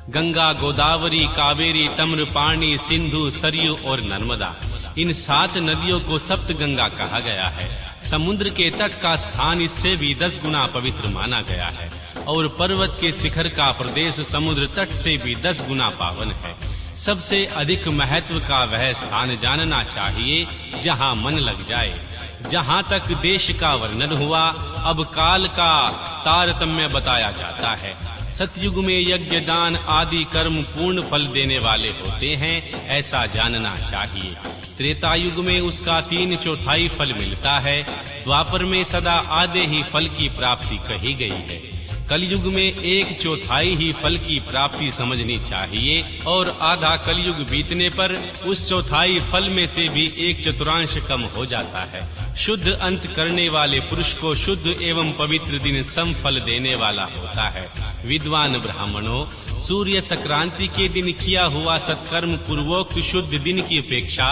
गंगा, गोदावरी, कावेरी, तम्रपाणी, सिंधु, सरयू और नर्मदा, इन 7 नदियों को सप्तगंगा कहा गया है। समुद्र के तट का स्थान इससे भी 10 गुना पवित्र माना गया है और पर्वत के शिखर का प्रदेश समुद्र तट से भी 10 गुना पावन है। सबसे अधिक महत्व का वह स्थान जानना चाहिए जहां मन लग जाए। जहां तक देश का वर्णन हुआ, अब काल का तारतम्य बताया जाता है। सतयुग में यज्ञ, दान आदि कर्म पूर्ण फल देने वाले होते हैं, ऐसा जानना चाहिए। त्रेता युग में उसका 3/4 फल मिलता है। द्वापर में सदा आधे ही फल की प्राप्ति कही गई है। कलयुग में 1/4 ही फल की प्राप्ति समझनी चाहिए और आधा कलयुग बीतने पर उस 1/4 फल में से भी 1/4 कम हो जाता है। शुद्ध अंत करने वाले पुरुष को शुद्ध एवं पवित्र दिन सम फल देने वाला होता है। विद्वान ब्राह्मणों, सूर्य संक्रांति के दिन किया हुआ सत्कर्म पूर्वोक्त शुद्ध दिन की अपेक्षा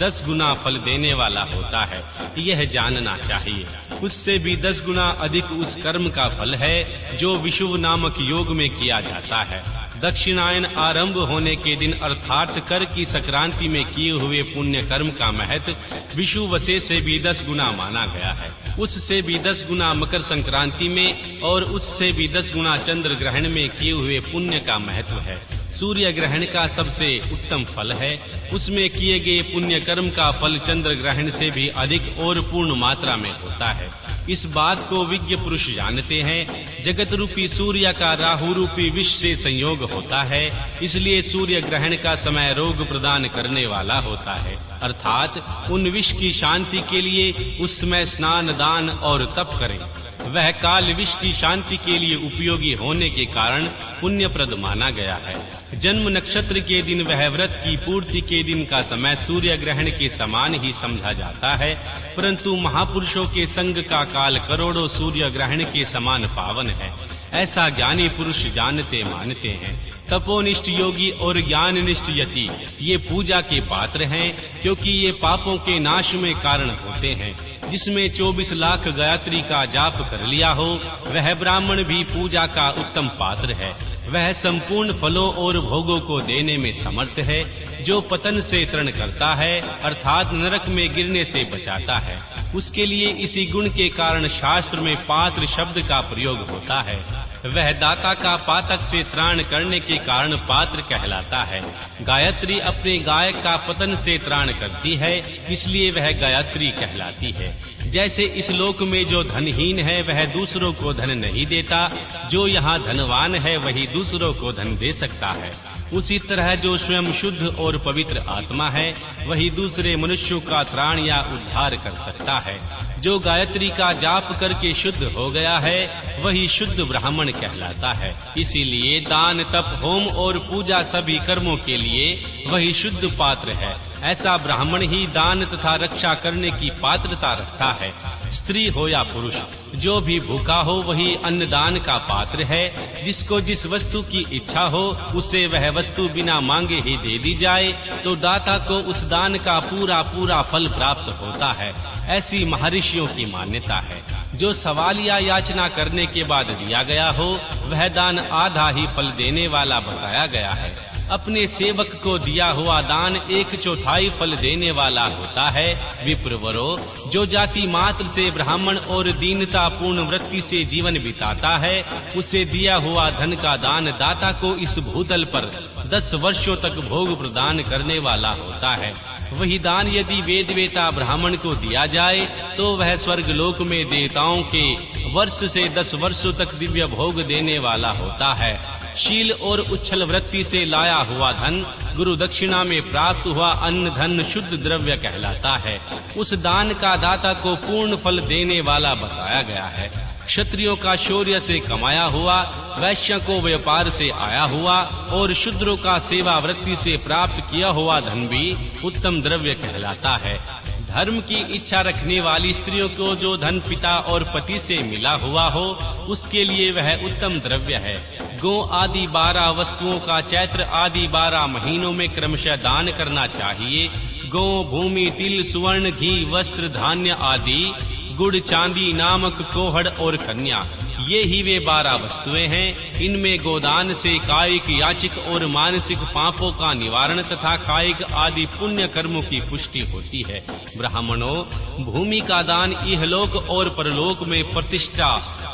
10 गुना फल देने वाला होता है, यह जानना चाहिए। उससे भी 10 गुना अधिक उस कर्म का फल है जो विषुव नामक योग में किया जाता है। दक्षिणायन आरंभ होने के दिन अर्थात कर की संक्रांति में किए हुए पुण्य कर्म का महत्व विषुवसे से भी 10 गुना माना गया है। उससे भी 10 गुना मकर संक्रांति में और उससे भी 10 गुना चंद्र ग्रहण में किए हुए पुण्य का महत्व है। सूर्य ग्रहण का सबसे उत्तम फल है। उसमें किए गए पुण्य कर्म का फल चंद्र ग्रहण से भी अधिक और पूर्ण मात्रा में होता है। इस बात को विज्ञ पुरुष जानते हैं। जगत रूपी सूर्य का राहु रूपी विष से संयोग होता है, इसलिए सूर्य ग्रहण का समय रोग प्रदान करने वाला होता है। अर्थात उन विष की शांति के लिए उस समय स्नान, दान और तप करें। वह काल विष की शांति के लिए उपयोगी होने के कारण पुण्यप्रद माना गया है। जन्म नक्षत्र के दिन वह व्रत की पूर्ति के दिन का समय सूर्य ग्रहण के समान ही समझा जाता है, परंतु महापुरुषों के संग का काल करोड़ों सूर्य ग्रहण के समान पावन है, ऐसा ज्ञानी पुरुष जानते मानते हैं। तपोनिष्ठ योगी और ज्ञाननिष्ठ यति ये पूजा के पात्र हैं, क्योंकि ये पापों के नाश में कारण होते हैं। जिसमें 24 लाख गायत्री का जाप कर लिया हो, वह ब्राह्मण भी पूजा का उत्तम पात्र है। वह संपूर्ण फलों और भोगों को देने में समर्थ है। जो पतन से तरण करता है अर्थात नरक में गिरने से बचाता है, उसके लिए इसी गुण के कारण शास्त्र में पात्र शब्द का प्रयोग होता है। वह दाता का पातक से त्राण करने के कारण पात्र कहलाता है। गायत्री अपने गायक का पतन से त्राण करती है, इसलिए वह गायत्री कहलाती है। जैसे इस लोक में जो धनहीन है वह दूसरों को धन नहीं देता, जो यहाँ धनवान है वही दूसरों को धन दे सकता है। उसी तरह जो स्वयं शुद्ध और पवित्र आत्मा है वही दूसरे मनुष्यों का त्राण या उद्धार कर सकता है। जो गायत्री का जाप करके शुद्ध हो गया है वही शुद्ध ब्राह्मण कहलाता है। इसीलिए दान, तप, होम और पूजा सभी कर्मों के लिए वही शुद्ध पात्र है। ऐसा ब्राह्मण ही दान तथा रक्षा करने की पात्रता रखता है। स्त्री हो या पुरुष, जो भी भूखा हो वही अन्नदान का पात्र है। जिसको जिस वस्तु की इच्छा हो उसे वह वस्तु बिना मांगे ही दे दी जाए तो दाता को उस दान का पूरा पूरा फल प्राप्त होता है, ऐसी महर्षियों की मान्यता है। जो सवाल या याचना करने के बाद दिया गया हो वह दान आधा ही फल देने वाला बताया गया है। अपने सेवक को दिया हुआ दान 1/4 फल देने वाला होता है। विप्रवरो, जो जाति मात्र से ब्राह्मण और दीनता पूर्ण वृत्ति से जीवन बिताता है उसे दिया हुआ धन का दान दाता को इस भूतल पर 10 वर्षों तक भोग प्रदान करने वाला होता है। वही दान यदि वेदवेता ब्राह्मण को दिया जाए तो वह स्वर्ग लोक में देवताओं के वर्ष से 10 वर्षों तक दिव्य भोग देने वाला होता है। शील और उच्छल वृत्ति से लाया हुआ धन गुरु दक्षिणा में प्राप्त हुआ अन्न धन शुद्ध द्रव्य कहलाता है। उस दान का दाता को पूर्ण फल देने वाला बताया गया है। क्षत्रियों का शौर्य से कमाया हुआ, वैश्य को व्यापार से आया हुआ और शूद्रों का सेवा वृत्ति से प्राप्त किया हुआ धन भी उत्तम द्रव्य कहलाता है। धर्म की इच्छा रखने वाली स्त्रियों को जो धन पिता और पति से मिला हुआ हो उसके लिए वह उत्तम द्रव्य है। गौ आदि 12 वस्तुओं का चैत्र आदि 12 महीनों में क्रमशः दान करना चाहिए। गौ, भूमि, तिल, सुवर्ण, घी, वस्त्र, धान्य आदि, गुड़, चांदी नामक कोहड़ और कन्या, ये ही वे 12 वस्तुएं हैं। इनमें गोदान से कायिक, याचिक और मानसिक पापों का निवारण तथा कायिक आदि पुण्य कर्मों की पुष्टि होती है। ब्राह्मणों, भूमि का दान इहलोक और परलोक में प्रतिष्ठा,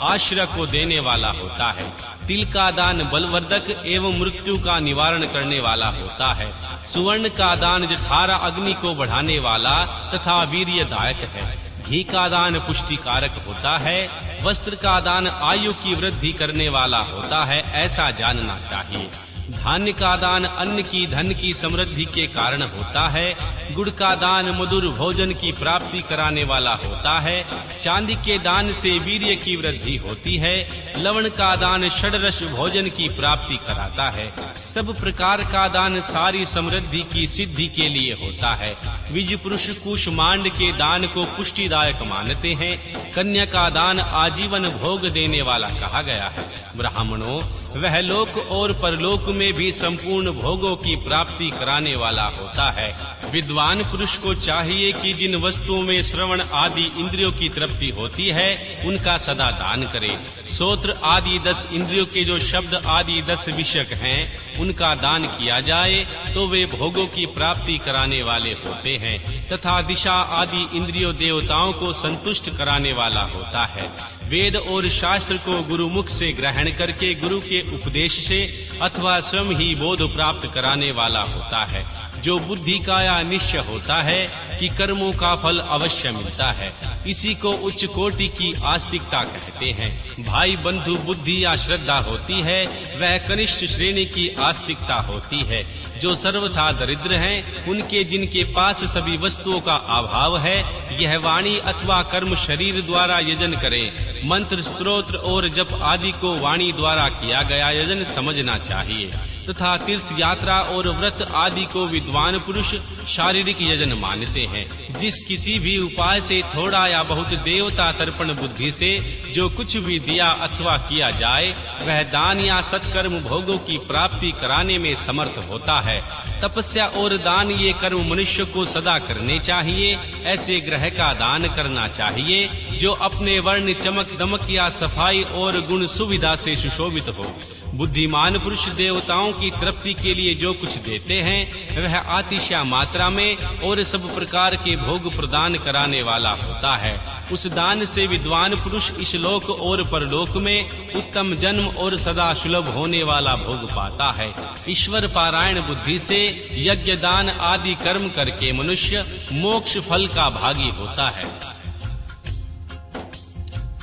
आश्रय को देने वाला होता है। तिल का दान बलवर्धक एवं मृत्यु का निवारण करने वाला होता है। सुवर्ण का दान जठारा अग्नि को बढ़ाने वाला तथा वीर्यदायक है। घी का दान पुष्टिकारक होता है। वस्त्र का दान आयु की वृद्धि करने वाला होता है, ऐसा जानना चाहिए। धान्य का दान अन्न की, धन की समृद्धि के कारण होता है। गुड़ का दान मधुर भोजन की प्राप्ति कराने वाला होता है। चांदी के दान से वीर्य की वृद्धि होती है। लवण का दान षड्रस भोजन की प्राप्ति कराता है। सब प्रकार का दान सारी समृद्धि की सिद्धि के लिए होता है। विज पुरुष कुष्मांड के दान को पुष्टिदायक मानते हैं। कन्या का दान आजीवन भोग देने वाला कहा गया है। ब्राह्मणों, वह लोक और परलोक में भी संपूर्ण भोगों की प्राप्ति कराने वाला होता है। विद्वान पुरुष को चाहिए कि जिन वस्तुओं में श्रवण आदि इंद्रियों की तृप्ति होती है उनका सदा दान करे। श्रोत्र आदि 10 इंद्रियों के जो शब्द आदि 10 विषयक हैं उनका दान किया जाए तो वे भोगों की प्राप्ति कराने वाले होते हैं तथा दिशा आदि इंद्रियों देवताओं को संतुष्ट कराने वाला होता है। वेद और शास्त्र को गुरुमुख से ग्रहण करके गुरु के उपदेश से अथवा स्वयं ही बोध प्राप्त कराने वाला होता है। जो बुद्धि का या निश्चय होता है कि कर्मों का फल अवश्य मिलता है, इसी को उच्च कोटि की आस्तिकता कहते हैं। भाई बंधु बुद्धि या श्रद्धा होती है, वह कनिष्ठ श्रेणी की आस्तिकता होती है। जो सर्वथा दरिद्र हैं, उनके जिनके पास सभी वस्तुओं का अभाव है, यह वाणी अथवा कर्म शरीर द्वारा यजन करें। मंत्र, स्तोत्र और जप आदि को वाणी द्वारा किया गया यजन समझना चाहिए तथा तीर्थ यात्रा और व्रत आदि को विद्वान पुरुष शारीरिक यजन मानते हैं। जिस किसी भी उपाय से थोड़ा या बहुत देवता तर्पण बुद्धि से जो कुछ भी दिया अथवा किया जाए वह दान या सत्कर्म भोगों की प्राप्ति कराने में समर्थ होता है। तपस्या और दान ये कर्म मनुष्य को सदा करने चाहिए। ऐसे ग्रह का दान करना चाहिए जो अपने वर्ण, चमक दमक या सफाई और गुण सुविधा से सुशोभित हो। बुद्धिमान पुरुष देवताओं की तृप्ति के लिए जो कुछ देते हैं वह अतिशय मात्रा में और सब प्रकार के भोग प्रदान कराने वाला होता है। उस दान से विद्वान पुरुष इस लोक और परलोक में उत्तम जन्म और सदा सुलभ होने वाला भोग पाता है। ईश्वर पारायण बुद्धि से यज्ञ, दान आदि कर्म करके मनुष्य मोक्ष फल का भागी होता है।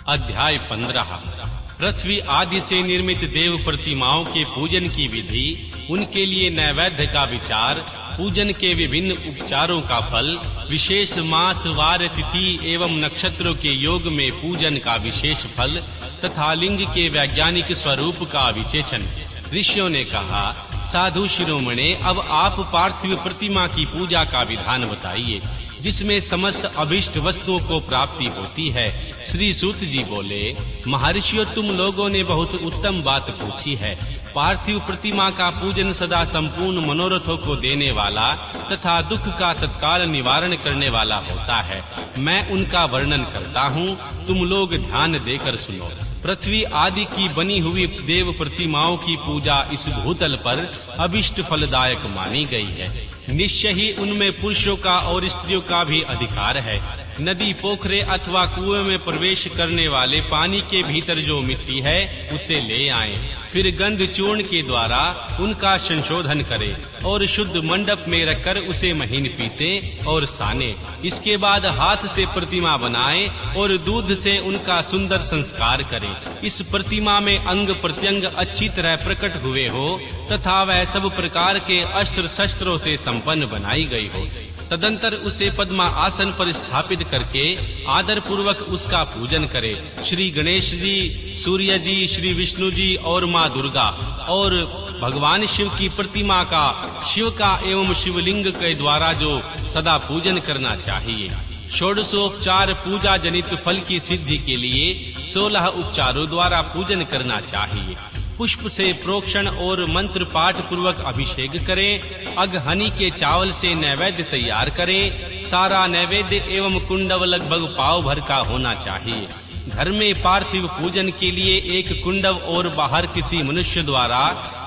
अध्याय 15। पृथ्वी आदि से निर्मित देव प्रतिमाओं के पूजन की विधि, उनके लिए नैवेद्य का विचार, पूजन के विभिन्न उपचारों का फल, विशेष मास, वार, तिथि एवं नक्षत्रों के योग में पूजन का विशेष फल तथा लिंग के वैज्ञानिक स्वरूप का विचेषण। ऋषियों ने कहा, साधु शिरोमणे, अब आप पार्थिव प्रतिमा की पूजा का विधान बताइए जिसमें समस्त अभिष्ट वस्तुओं को प्राप्ति होती है। श्री सूत जी बोले, महर्षियों, तुम लोगों ने बहुत उत्तम बात पूछी है। पार्थिव प्रतिमा का पूजन सदा संपूर्ण मनोरथों को देने वाला तथा दुख का तत्काल निवारण करने वाला होता है। मैं उनका वर्णन करता हूँ, तुम लोग ध्यान देकर सुनो। पृथ्वी आदि की बनी हुई देव प्रतिमाओं की पूजा इस भूतल पर अभिष्ट फलदायक मानी गई है। निश्चय ही उनमें पुरुषों का और स्त्रियों का भी अधिकार है। नदी, पोखरे अथवा कुएं में प्रवेश करने वाले पानी के भीतर जो मिट्टी है उसे ले आएं, फिर गंध चूर्ण के द्वारा उनका संशोधन करें और शुद्ध मंडप में रखकर उसे महीन पीसे और साने। इसके बाद हाथ से प्रतिमा बनाएं और दूध से उनका सुंदर संस्कार करें। इस प्रतिमा में अंग प्रत्यंग अच्छी तरह प्रकट हुए हो तथा वह सब प्रकार के अस्त्र शस्त्रों से संपन्न बनाई गई हो। तदंतर उसे पद्मा आसन पर स्थापित करके आदर पूर्वक उसका पूजन करे। श्री गणेश जी, सूर्य जी, श्री विष्णु जी और माँ दुर्गा और भगवान शिव की प्रतिमा का, शिव का एवं शिवलिंग के द्वारा जो सदा पूजन करना चाहिए। षोडशोपचार पूजा जनित फल की सिद्धि के लिए 16 उपचारों द्वारा पूजन करना चाहिए। पुष्प से प्रोक्षण और मंत्र पाठ पूर्वक अभिषेक करें। अगहनी के चावल से नैवेद्य तैयार करें। सारा नैवेद्य एवं कुंडव लगभग पाव भर का होना चाहिए। घर में पार्थिव पूजन के लिए एक कुंडव और बाहर किसी मनुष्य द्वारा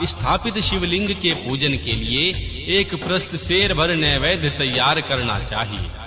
स्थापित शिवलिंग के पूजन के लिए एक प्रस्थ सेर भर नैवेद्य तैयार करना चाहिए।